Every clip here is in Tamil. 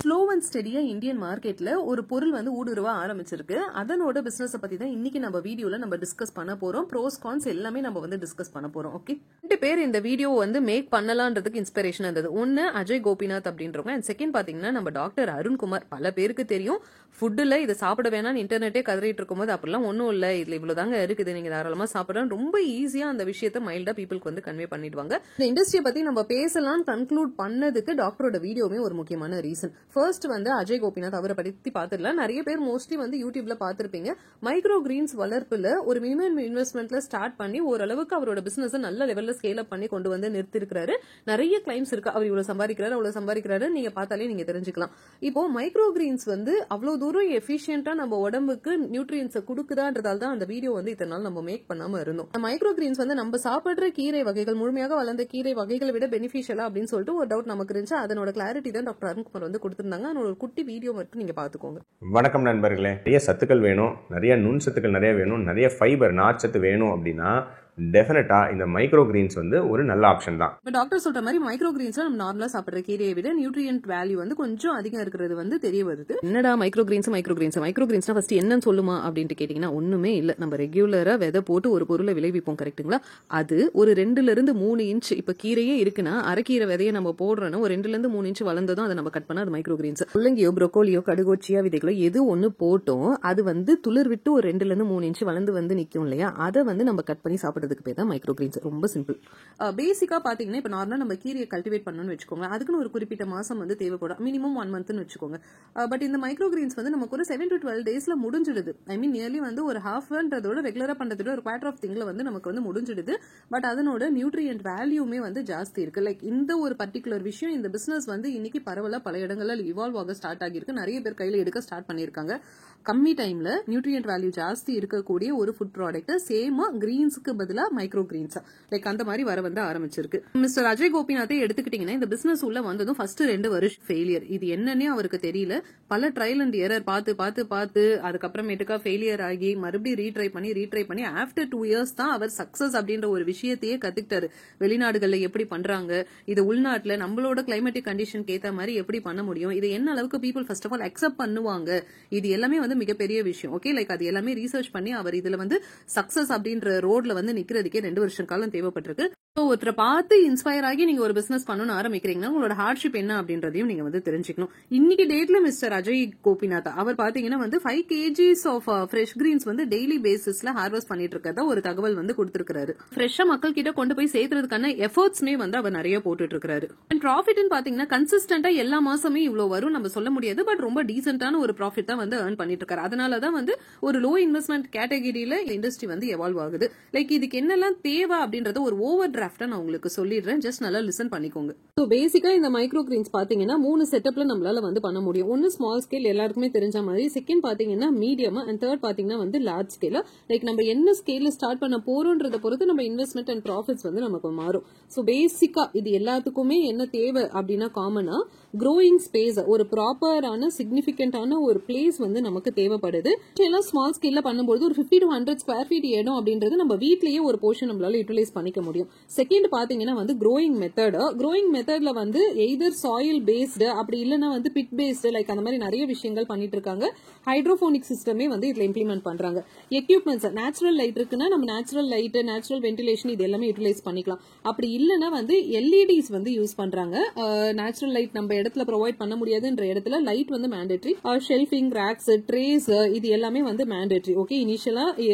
ஸ்லோ அண்ட் ஸ்டெடியா இந்தியன் மார்க்கெட்ல ஒரு பொருள் வந்து ஊடுருவ ஆரம்பிச்சிருக்கு. அதனோட பிசினஸ் பத்தி தான் இன்னைக்கு நம்ம வீடியோல நம்ம டிஸ்கஸ் பண்ண போறோம். ப்ரோஸ் கான்ஸ் எல்லாமே நம்ம வந்து டிஸ்கஸ் பண்ண போறோம். ஓகே, ரெண்டு பேர் இந்த வீடியோ வந்து மேக் பண்ணலான்றதுக்கு இன்ஸ்பிரேஷன் இருந்தது. ஒன்னு அஜய் கோபிநாத் அப்படின்றவங்க, அண்ட் செகண்ட் பாத்தீங்கன்னா நம்ம டாக்டர் அருண்குமார். பல பேருக்கு தெரியும், ஃபுட்டுல இதை சாப்பிட வேணாம்னு இன்டர்நெட்டே கதறிட்டு இருக்கும்போது அப்படிலாம் ஒன்னும் இல்ல, இதுல இவ்வளவுதாங்க இருக்குது, நீங்க தாராளமா சாப்பிடலாம், ரொம்ப ஈஸியா அந்த விஷயத்த மைல்டா பீப்புளுக்கு வந்து கன்வே பண்ணிடுவாங்க. இந்த இண்டஸ்ட்ரியை பத்தி நம்ம பேசலாம் கன்க்ளூட் பண்ணதுக்கு டாக்டரோட வீடியோவே ஒரு முக்கியமான ரீசன். ஃபர்ஸ்ட் வந்து அஜய் கோபிநாத் அவரை பத்தி பாத்துடலாம். நிறைய பேர் மோஸ்ட்லி வந்து யூடியூப்ல பாத்திருப்பீங்க. மைக்ரோ கிரீன்ஸ் வளர்ப்புல ஒரு மினிமம் இன்வெஸ்ட்மெண்ட்ல ஸ்டார்ட் பண்ணி ஓரளவுக்கு அவரோட பிசினஸ் நல்ல லெவல்ல ஸ்கேல் அப் பண்ணி கொண்டு வந்து நிறுத்திருக்காரு. நிறைய கிளைம்ஸ் இருக்கு, அவர் இவ்வளவு சம்பாதிக்கிறாரு அவ்வளவு சம்பாதிக்கிறாரு, நீங்க பார்த்தாலே நீங்க தெரிஞ்சுக்கலாம். இப்போ மைக்ரோ கிரீன்ஸ் வந்து அவ்வளவு தூரம் எஃபிஷியன்டா நம்ம உடம்புக்கு நியூட்ரியன்ஸ் கொடுக்குதான்றதால தான் அந்த வீடியோ வந்து இத்தனை நாள் நம்ம மேக் பண்ணாம இருந்தோம். மைக்ரோ கிரீன்ஸ் வந்து நம்ம சாப்பிடுற கீரை வகைகள், முழுமையாக வளர்ந்த கீரை வகைகளை விட பெனிஃபிஷியலா அப்படின்னு சொல்லிட்டு ஒரு டவுட் நமக்கு இருந்துச்சு. அதனோட கிளாரிட்டி தான் டாக்டர் அருண்குமார் வந்து கொடுத்திருந்தாங்க. அதனோட ஒரு குட்டி வீடியோ மட்டும் நீங்க பாத்துக்கோங்க. வணக்கம் நண்பர்களே. நிறைய சத்துக்கள் வேணும், நிறைய நுண் சத்துக்கள் நிறைய வேணும், நிறைய ஃபைபர் நார்ச்சத்து வேணும் அப்படின்னா டெஃபினட்டா இந்த மைக்ரோ கிரீன்ஸ் வந்து ஒரு நல்ல ஆப்ஷன் தான். இப்போ டாக்டர் சொல்ற மாதிரி மைக்ரோ கிரீன்ஸ்ல நம்ம நார்மலா சாப்பிடுற கீரையை விட நியூட்ரியன்ட் வேல்யூ வந்து கொஞ்சம் அதிகம் இருக்கிறது வந்து தெரிய வருது. என்னடா மைக்ரோ கிரீன்ஸ்னா ஃபர்ஸ்ட் என்னன்னு சொல்லுமா அப்படின்ட்டு கேட்டீங்கன்னா ஒண்ணுமே இல்ல. நம்ம ரெகுலரா விதை போட்டு ஒரு பொருளை விளைவிப்போம், கரெக்ட்டுங்களா? அது ஒரு 2 to 3 இன்ச், இப்ப கீரையே இருக்குன்னா அரைக்கீரை விதையை நம்ம போடுறோம்னா ஒரு 2 to 3 இன்ச் வளர்ந்ததும் அதை நம்ம கட் பண்ணா அது மைக்ரோ கிரீன்ஸ். முள்ளங்கியோ ப்ரோக்கோலியோ கடுகோச்சியா விதைகளோ எது ஒண்ணு போட்டோம், அது வந்து துளிர் விட்டு ஒரு 2 to 3 இன்ச் வளர்ந்து வந்து நிக்கும் இல்லையா, அதை வந்து நம்ம கட் பண்ணி சாப்பிடுறதுக்கு பேர் தான் மைக்ரோ கிரீன்ஸ். ரொம்ப சிம்பிள். பேசிக்கா பாத்தீங்கன்னா இப்ப நார்மலா நம்ம கீரையை கல்டிவேட் பண்ணணும்னு வச்சுக்கோங்க, அதுக்குன்னு ஒரு குறிப்பிட்ட மாசம் வந்து தேவைப்படும், மினிமம் 1 monthனு வச்சுக்கோங்க. பட் இந்த மைக்ரோ கிரீன்ஸ் வந்து நமக்கு ஒரு 7 to 12 daysல முடிஞ்சிடுது. ஐ மீன் நியர்லி வந்து ஒரு ஹாஃப்ன்றதோட ரெகுலரா பண்றதோட ஒரு குவார்டர் ஆஃப் திங்ல வந்து நமக்கு வந்து முடிஞ்சிடுது. பட் அதனோட நியூட்ரியன்ட் வேல்யூமே வந்து ஜாஸ்தி இருக்கு. லைக் இந்த ஒரு பர்டிகுலர் விஷயம், இந்த பிசினஸ் வந்து இன்னைக்கு பரவலா பல இடங்கள்ல இவால்வ் ஆக ஸ்டார்ட் ஆகிருக்கு. நிறைய பேர் கையில எடுக்க ஸ்டார்ட் பண்ணிருக்காங்க. கம்மி டைம்ல நியூட்ரியன்ட் வேல்யூ ஜாஸ்தி இருக்கக்கூடிய ஒரு ஃபுட் ப்ராடக்ட், சேமா கிரீன்ஸ்க்கு பதிலா மைக்ரோ கிரீன்ஸ் லைக் அந்த மாதிரி வர வந்து ஆரம்பிச்சிருக்கு. மிஸ்டர் அஜய் கோபிநாத்தை எடுத்துக்கிட்டீங்கன்னா இந்த பிசினஸ் உள்ள வந்ததும் ஃபர்ஸ்ட் 2 வருஷம் ஃபெயிலியர். இது என்னன்னே அவருக்கு தெரியல. பல ட்ரையல் அண்ட் எரர் பார்த்து அதுக்கப்புறமேட்டுக்கா ஃபெயிலியர் ஆகி மறுபடியும் ரீட்ரை பண்ணி ஆஃப்டர் 2 years தான் அவர் சக்சஸ் அப்படின்ற ஒரு விஷயத்தையே கத்துக்கிட்டாரு. வெளிநாடுகள்ல எப்படி பண்றாங்க, இது உள்நாட்டுல நம்மளோட கிளைமேட்டிக் கண்டிஷனுக்கு ஏத்த மாதிரி எப்படி பண்ண முடியும், இது என்ன அளவுக்கு people first of all accept பண்ணுவாங்க, இது எல்லாமே வந்து மிகப்பெரிய விஷயம். ஓகே, லைக் அது எல்லாமே ரீசர்ச் பண்ணி அவர் இதுல வந்து சக்சஸ் அப்படின்ற ரோட்ல வந்து நிக்கிறதுக்கே 2 வருஷம் காலம் தேவைப்பட்டிருக்கு. ஒருத்தரை பார்த்து இன்ஸ்பயர் ஆகி நீங்க ஒரு பிசினஸ் பண்ணணும்னு ஆரம்பிக்கிறீங்கன்னா உங்களோட ஹார்ட்ஷிப் என்ன அப்படின்றதையும் நீங்க வந்து தெரிஞ்சுக்கணும். இன்னைக்கு டேட்ல மிஸ்டர் அஜய் கோபிநாத் அவர் பாத்தீங்கன்னா வந்து 5 kgs ஆஃப் ஃப்ரெஷ் கிரீன்ஸ் வந்து டெய்லி பேசிஸ்ல ஹார்வெஸ்ட் பண்ணிட்டு இருக்கறதா ஒரு தகவல் வந்து கொடுத்திருக்காரு. ஃப்ரெஷ்ஷா மக்கள் கிட்ட கொண்டு போய் சேர்த்துறதுக்கான எஃபர்ட்ஸ்மே வந்து அவர் நிறைய போட்டுட்டு இருக்காரு. அண்ட் ப்ராஃபிட்னு பாத்தீங்கன்னா கன்சிஸ்டன்டா எல்லா மாசமே இவ்வளவு வரும் நம்ம சொல்ல முடியாது, பட் ரொம்ப டீசென்டான ஒரு ப்ராஃபிட் தான் வந்து ஏர்ன் பண்ணிட்டு இருக்காரு. அதனாலதான் வந்து ஒரு லோ இன்வெஸ்ட்மெண்ட் கேட்டகரியில இண்டஸ்ட்ரி வந்து எவால்வ் ஆகுது. லைக் இதுக்கு என்னெல்லாம் தேவை அப்படின்றத ஒரு ஓவர் டிராஃப்டா நான் உங்களுக்கு சொல்லிடுறேன், ஜஸ்ட் நல்லா லிசன் பண்ணிக்கோங்க. ஸோ பேசிக்கா இந்த மைக்ரோ கிரீன்ஸ் பாத்தீங்கன்னா 3 செட்டப்ல நம்மளால வந்து பண்ண முடியும். ஒன்னு ஸ்மால் ஸ்கேல், எல்லாருக்குமே தெரிஞ்ச மாதிரி. செகண்ட் பாத்தீங்கன்னா மீடியம், அண்ட் தேர்ட் பாத்தீங்கன்னா வந்து லார்ஜ் ஸ்கேல். லைக் நம்ம என்ன ஸ்கேல்ல ஸ்டார்ட் பண்ண போறோம்ன்றத பொறுத்து நம்ம இன்வெஸ்ட்மெண்ட் அண்ட் ப்ராஃபிட்ஸ் வந்து நமக்கு மாறும். ஸோ பேசிக்கா இது எல்லாத்துக்குமே என்ன தேவை அப்படின்னா காமனா க்ரோயிங் ஸ்பேஸ், ஒரு ப்ராப்பரான சிக்னிபிகண்டான ஒரு பிளேஸ் வந்து நமக்கு தேவைப்படுது. எல்லாம் ஸ்மால் ஸ்கேல்ல பண்ணும்போது ஒரு 50 to 100 ஸ்கொயர் ஃபீட் இடம் அப்படின்றது நம்ம வீட்லயே ஒரு போர்ஷன் நம்மளால யூட்டிலைஸ் பண்ணிக்க முடியும். செகண்ட் பாத்தீங்கன்னா வந்து க்ரோயிங் மெத்தட்ல வந்து எய்தர் சாயில் பேஸ்டு அப்படி இல்லைன்னா வந்து பிட் பேஸ்டு, லைக் அந்த மாதிரி நிறைய விஷயங்கள் பண்ணிட்டு இருக்காங்க. ஹைட்ரோபோனிக் சிஸ்டமே வந்து இதுல இம்ப்ளிமெண்ட் பண்றாங்க. எக்யூப்மெண்ட்ஸ், நேச்சுரல் லைட் இருக்குன்னா நம்ம நேச்சுரல் லைட், நேச்சுரல் வென்டிலேஷன் இது எல்லாமே யூட்டிலைஸ் பண்ணிக்கலாம். அப்படி இல்லைன்னா வந்து எல்இடிஸ் வந்து யூஸ் பண்றாங்க. நேச்சுரல் லைட் நம்ம இடத்துல ப்ரொவைட் பண்ண முடியாதுன்ற இடத்துல லைட் வந்து மேண்டேட்டரி. ஷெல்ஃபிங், ரேக்ஸ், ட்ரேஸ் இது எல்லாமே வந்து மேண்டேட்டரி. ஓகே, இனிஷியலா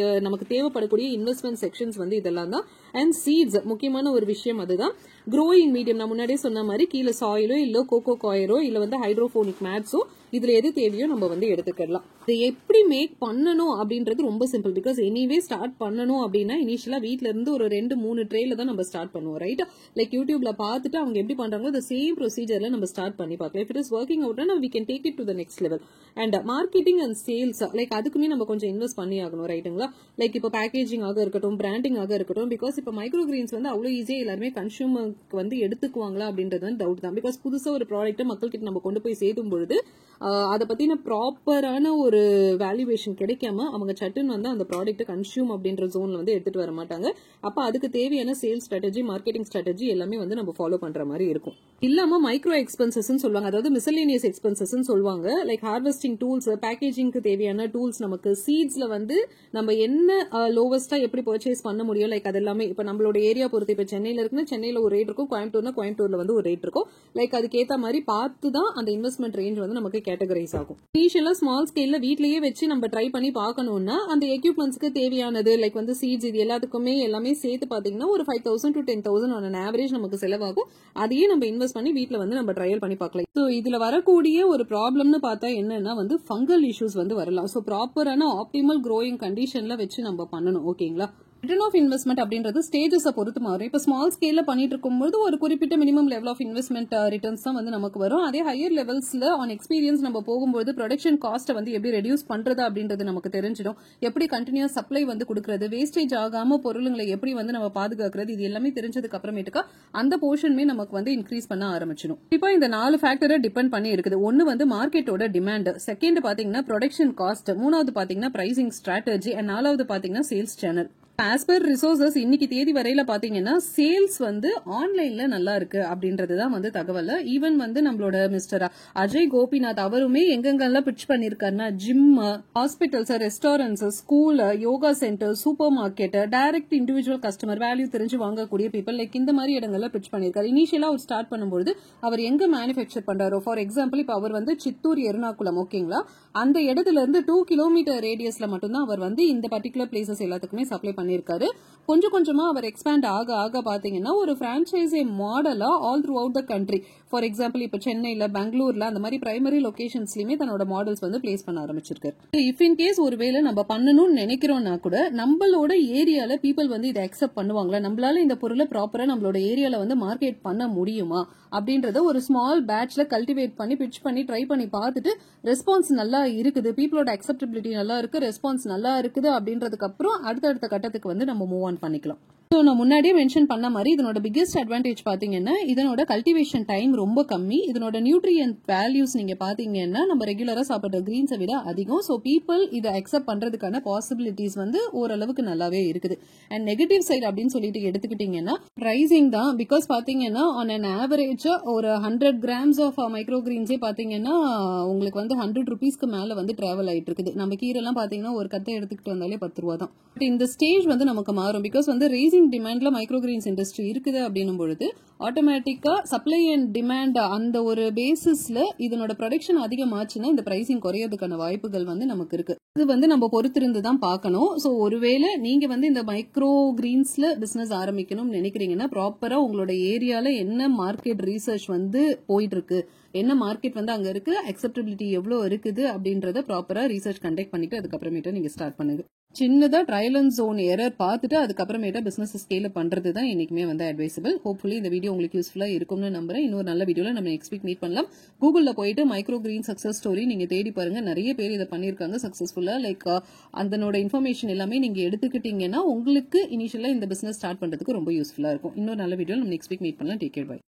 நமக்கு தேவைப்படக்கூடிய இன்வெஸ்ட்மெண்ட் செக்ஷன்ஸ் வந்து இதெல்லாம் தான். அண்ட் சீட்ஸ், முக்கியமான ஒரு விஷயம் அதுதான். க்ரோயிங் மீடியம், நான் முன்னாடியே சொன்ன மாதிரி கீழே சாயிலோ இல்ல கோகோ காயரோ இல்ல வந்து ஹைட்ரோபோனிக் மேட்ஸோ இதுல எது தேவையோ நம்ம வந்து எடுத்துக்கலாம். இதை எப்படி மேக் பண்ணணும் அப்படின்றது ரொம்ப சிம்பிள். பிகாஸ் எனிவே ஸ்டார்ட் பண்ணணும் அப்படின்னா இனிஷியலா வீட்ல இருந்து ஒரு 2-3 ட்ரேல தான் நம்ம ஸ்டார்ட் பண்ணுவோம், ரைட்? லைக் யூடியூப்ல பார்த்துட்டு அவங்க எப்படி பண்றாங்களோ the சேம் ப்ரொசீஜர்ல நம்ம ஸ்டார்ட் பண்ணி பார்க்கலாம். இஃப் இட் இஸ் ஒர்க்கிங் அவுட்னா we can take it to the next level. And marketing and sales, like அதுக்குமே நம்ம கொஞ்சம் இன்வெஸ்ட் பண்ணி ஆகணும், ரைட்டுங்களா? லைக் இப்போ பேக்கேஜிங் ஆக இருக்கட்டும், பிராண்டிங் ஆக இருக்கட்டும். பிகாஸ் இப்போ மைக்ரோ கிரீன்ஸ் வந்து அவ்வளவு ஈஸியா எல்லாருமே கன்சூமர் நமக்கு வந்து எடுத்துக்குவாங்களா அப்படின்றது வந்து டவுட் தான். பிகாஸ் புதுசா ஒரு ப்ராடக்ட்டை மக்கள்கிட்ட நம்ம கொண்டு போய் சேர்த்தும் பொழுது அதை பத்தின ப்ராப்பரான ஒரு வேல்யூவேஷன் கிடைக்காம அவங்க சட்டுன்னு வந்து அந்த ப்ராடக்ட்டை கன்சியூம் அப்படின்ற ஜோன்ல வந்து எடுத்துட்டு வர மாட்டாங்க. அப்ப அதுக்கு தேவையான சேல்ஸ் ஸ்ட்ராட்டஜி, மார்க்கெட்டிங் ஸ்ட்ராட்டஜி எல்லாமே வந்து நம்ம ஃபாலோ பண்ற மாதிரி இருக்கும். இல்லாம மைக்ரோ எக்ஸ்பென்சஸ் சொல்லுவாங்க, அதாவது மிசலேனியஸ் எக்ஸ்பென்சஸ் சொல்லுவாங்க. லைக் ஹார்வெஸ்டிங் டூல்ஸ், பேக்கேஜிங்க்கு தேவையான டூல்ஸ், நமக்கு சீட்ஸ்ல வந்து நம்ம என்ன லோவஸ்டா எப்படி பர்ச்சேஸ் பண்ண முடியும், லைக் அது எல்லாமே இப்ப நம்மளோட ஏரியா பொறுத்து, இப்ப சென்னையில இருக்குன்னா சென்னையில ஒரு ரேட் இருக்கும், கோயம்புத்தூர்ல வந்து ஒரு ரேட் இருக்கும். லைக் அதுக்கேத்த மாதிரி பார்த்து தான் அந்த இன்வெஸ்ட்மெண்ட் ரேஞ்ச் வந்து நமக்கு கேட்டகரைஸ் ஆகும். இனிஷியலா ஸ்மால் ஸ்கேல்ல வீட்லயே வச்சு நம்ம ட்ரை பண்ணி பார்க்கணும்னா அந்த எக்யூப்மெண்ட்ஸ்க்கு தேவையானது லைக் வந்து சீட்ஸ் இது எல்லாத்துக்குமே எல்லாமே சேர்த்து பாத்தீங்கன்னா ஒரு 5,000 to 10,000 ஆன் ஆவரேஜ் நமக்கு செலவாகும். அதையே நம்ம இன்வெஸ்ட் பண்ணி வீட்ல வந்து நம்ம ட்ரையல் பண்ணி பார்க்கலாம். ஸோ இதுல வரக்கூடிய ஒரு ப்ராப்ளம்னு பார்த்தா என்னன்னா வந்து ஃபங்கல் இஷ்யூஸ் வந்து வரலாம். ஸோ ப்ராப்பரான ஆப்டிமல் க்ரோயிங் கண்டிஷன்ல வச்சு நம்ம பண்ணணும். ஓகேங்களா? ரிட்டர்ன் ஆஃப் இன்வெஸ்ட்மெண்ட் அப்படின்றது ஸ்டேஜஸை பொறுத்து மாறும். இப்போ ஸ்மால் ஸ்கேல்ல பண்ணிட்டு இருக்கும்போது ஒரு குறிப்பிட்ட minimum level of investment returns தான் வந்து நமக்கு வரும். அதே ஹையர் லெவல்ஸ்ல ஆன் எக்ஸ்பீரியன்ஸ் நம்ம போகும்போது ப்ரொடக்ஷன் காஸ்ட்டை வந்து எப்படி ரெடியூஸ் பண்றது அப்படின்றது நமக்கு தெரிஞ்சிடும். எப்படி கண்டினியூஸ் சப்ளை வந்து கொடுக்கறது, வேஸ்டேஜ் ஆகாம பொருளுங்களை எப்படி வந்து நம்ம பாதுகாக்கிறது, இது எல்லாமே தெரிஞ்சதுக்கு அப்புறமேட்டுக்கா அந்த போர்ஷனுமே நமக்கு வந்து இன்க்ரீஸ் பண்ண ஆரம்பிச்சிடும். இப்போ இந்த 4 ஃபேக்டரை டிபெண்ட் பண்ணி இருக்குது. ஒன்னு வந்து மார்க்கெட்டோட டிமாண்ட், செகண்ட் பாத்தீங்கன்னா ப்ரொடக்ஷன் காஸ்ட், மூணாவது பாத்தீங்கன்னா பிரைசிங் ஸ்ட்ராட்டஜி, அண்ட் நாலாவது பாத்தீங்கன்னா sales channel. As per resources இன்னைக்கு தேதி வரையில பாத்தீங்கன்னா சேல்ஸ் வந்து ஆன்லைன்ல நல்லா இருக்கு அப்படின்றதுதான் வந்து தகவல். ஈவன் வந்து நம்மளோட மிஸ்டர் அஜய் கோபிநாத் அவருமே எங்கெங்கெல்லாம் பிட்ச் பண்ணிருக்காருன்னா gym, hospitals, restaurants, school, yoga centre, supermarket, direct individual customer, value தெரிஞ்சு வாங்கக்கூடிய பீப்பிள், லைக் இந்த மாதிரி இடங்கள்ல பிட்ச் பண்ணிருக்காரு. இனிஷியலா அவர் ஸ்டார்ட் பண்ணும்போது அவர் எங்க மேனுஃபேக்சர் பண்றாரோ, ஃபார் எக்ஸாம்பிள் இப்ப அவர் வந்து சித்தூர், எர்ணாகுளம், ஓகேங்களா, அந்த இடத்துல இருந்து 2 கிலோமீட்டர் ரேடியஸ்ல மட்டும்தான் அவர் வந்து இந்த பர்டிகுலர் பிளேசஸ் எல்லாத்துக்குமே சப்ளை பண்ணிருக்காரு. கொஞ்சம் கொஞ்சமா அவர் எக்ஸ்பேண்ட் ஆக ஆக பாத்தீங்கன்னா ஒரு பிரான்ச்சைசி மாடலா all throughout the country, for example இப்ப சென்னையில, பெங்களூர்ல அந்த மாதிரி பிரைமரி லொகேஷன்ஸ்லயுமே தன்னோட மாடல்ஸ் வந்து பிளேஸ் பண்ண ஆரம்பிச்சிருக்காரு. இஃப் இன் கேஸ் ஒருவேளை நம்ம பண்ணணும்னு நினைக்கிறோம்னா கூட நம்மளோட ஏரியால பீப்புள் வந்து இதை அக்செப்ட் பண்ணுவாங்களா, நம்மளால இந்த பொருளை ப்ராப்பரா நம்மளோட ஏரியால வந்து மார்க்கெட் பண்ண முடியுமா அப்படின்றத ஒரு ஸ்மால் பேட்ச்ல கல்டிவேட் பண்ணி பிட்ச் பண்ணி ட்ரை பண்ணி பார்த்துட்டு ரெஸ்பான்ஸ் நல்லா இருக்குது, பீப்புளோட அக்செப்டபிலிட்டி நல்லா இருக்கு, ரெஸ்பான்ஸ் நல்லா இருக்குது அப்படின்றதுக்கு அப்புறம் அடுத்தடுத்த கட்டத்துக்கு வந்து நம்ம மூவ் ஆன் பண்ணிக்கலாம். ஸோ நான் முன்னாடியே மென்ஷன் பண்ண மாதிரி இதனோட பிக்கெஸ்ட் அட்வான்டேஜ் பாத்தீங்கன்னா இதனோட கல்டிவேஷன் டைம் ரொம்ப கம்மி, இதனோட நியூட்ரியன்ட் வேல்யூஸ் நீங்க பாத்தீங்கன்னா நம்ம ரெகுலரா சாப்பிட்ற கிரீன்ஸை விட அதிகம். ஸோ பீப்புள் இதை அக்செப்ட் பண்றதுக்கான பாசிபிலிட்டிஸ் வந்து ஓரளவுக்கு நல்லாவே இருக்குது. அண்ட் நெகட்டிவ் சைடு அப்படின்னு சொல்லிட்டு எடுத்துக்கிட்டீங்கன்னா பிரைசிங் தான். பிகாஸ் பாத்தீங்கன்னா ஆன் அன் ஆவரேஜா ஒரு 100 கிராம்ஸ் ஆஃப் மைக்ரோ கிரீன்ஸே பாத்தீங்கன்னா உங்களுக்கு வந்து 100 rupeesக்கு மேல வந்து டிராவல் ஆயிட்டு இருக்குது. நம்ம கீரை எல்லாம் பாத்தீங்கன்னா ஒரு கத்தை எடுத்துக்கிட்டு வந்தாலே 10 ரூபா தான். பட் இந்த ஸ்டேஜ் வந்து நமக்கு மாறும். பிகாஸ் வந்து ரேசிங் டிமாண்ட்ல மைக்ரோ கிரீன்ஸ் இண்டஸ்ட்ரி இருக்குது அப்படின்னும் பொழுது ஆட்டோமேட்டிக்கா சப்ளை அண்ட் டிமாண்ட் அந்த ஒரு பேசிஸ்ல இதனோட ப்ரொடக்ஷன் அதிகமாச்சுன்னா இந்த பிரைசிங் குறையறதுக்கான வாய்ப்புகள் வந்து நமக்கு இருக்கு. இது வந்து நம்ம பொறுத்திருந்து தான் பார்க்கணும். ஸோ ஒருவேளை நீங்க வந்து இந்த மைக்ரோ கிரீன்ஸ்ல பிசினஸ் ஆரம்பிக்கணும்னு நினைக்கிறீங்கன்னா ப்ராப்பரா உங்களோட ஏரியால என்ன மார்க்கெட் ரீசர்ச் வந்து போயிட்டு இருக்கு, என்ன மார்க்கெட் வந்து அங்க இருக்கு, அக்செப்டபிலிட்டி எவ்வளவு இருக்குது அப்படின்றத ப்ராப்பரா ரீசர்ச் கண்டக்ட் பண்ணிட்டு அதுக்கப்புறமேட்டு நீங்க ஸ்டார்ட் பண்ணுங்க. சின்னதா ட்ரையல் அண்ட் ஜோன் எரர் பார்த்துட்டு அதுக்கப்புறமேட்டா பிசினஸ் ஸ்கேல் பண்றது தான் இன்னைக்குமே வந்து அட்வைசபிள். ஹோப்ஃபுல்லி இந்த வீடியோ உங்களுக்கு யூஸ்ஃபுல்லா இருக்கும்னு நம்புறேன். இன்னொரு நல்ல வீடியோல நம்ம நெக்ஸ்ட் வீக் மீட் பண்ணலாம். கூகுள்ல போயிட்டு மைக்ரோ கிரீன் சக்சஸ் ஸ்டோரி நீங்க தேடி பாருங்க, நிறைய பேர் இதை பண்ணிருக்காங்க சக்சஸ்ஃபுல்லா. லைக் அதனோட இன்ஃபர்மேஷன் எல்லாமே நீங்க எடுத்துக்கிட்டீங்கன்னா உங்களுக்கு இனிஷியலா இந்த பிசினஸ் ஸ்டார்ட் பண்றதுக்கு ரொம்ப யூஸ்ஃபுல்லா இருக்கும். இன்னொரு நல்ல வீடியோ நம்ம நெக்ஸ்ட் வீக் மீட் பண்ணலாம். Take care, by.